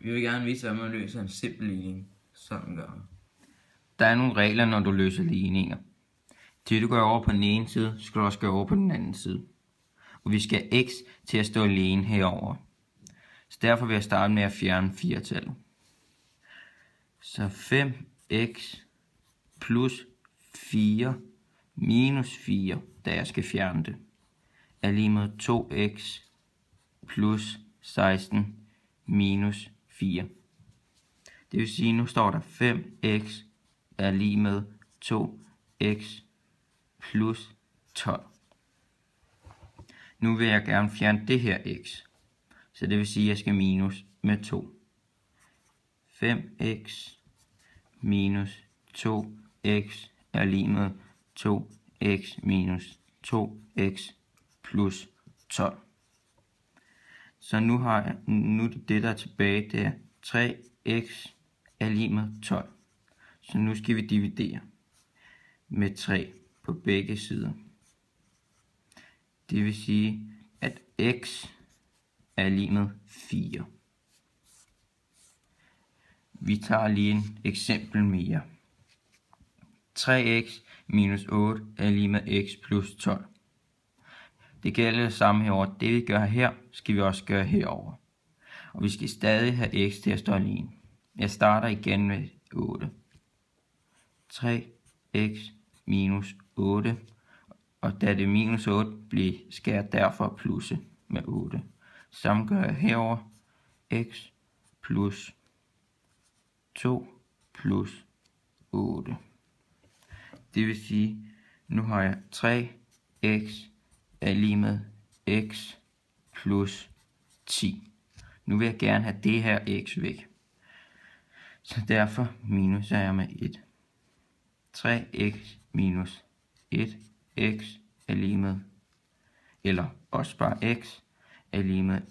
Vi vil gerne vise, hvordan man løser en simpel ligning. Sådan gør man. Der er nogle regler, når du løser ligninger. Til du går over på den ene side, skal du også gå over på den anden side. Og vi skal have x til at stå alene herover. Så derfor vil jeg starte med at fjerne 4-tallet. Så 5x plus 4 minus 4, da jeg skal fjerne det, er lige med 2x plus 16 minus 4. Det vil sige, nu står der 5x er lige med 2x plus 12. Nu vil jeg gerne fjerne det her x. Så det vil sige, at jeg skal minus med 2. 5x minus 2x er lige med 2x minus 2x plus 12. Så nu det der er tilbage, det er 3x er lige med 12. Så nu skal vi dividere med 3 på begge sider. Det vil sige, at x er lige med 4. Vi tager lige et eksempel mere. 3x minus 8 er lige med x plus 12. Det gælder det samme herovre. Det vi gør her, skal vi også gøre herover. Og vi skal stadig have x til at stå alene. Jeg starter igen med 8. 3x minus 8. Og da det er minus 8, skal jeg derfor plusse med 8. Samme gør jeg herover. X plus 2 plus 8. Det vil sige, nu har jeg 3x er lige med x plus 10. Nu vil jeg gerne have det her x væk. Så derfor minuser jeg med 1. 3x minus 1x er lige med, eller også bare x, er lige med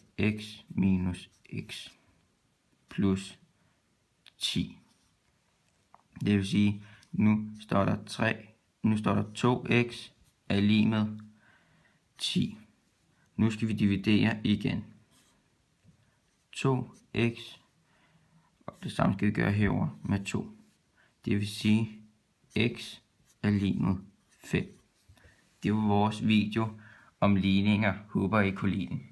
x minus x plus 10. Det vil sige, nu står der 2x er lige med 10. Nu skal vi dividere igen. 2x, og det samme skal vi gøre herover med 2. Det vil sige, x er lige med 5. Det var vores video om ligninger. Håber I kunne lide den.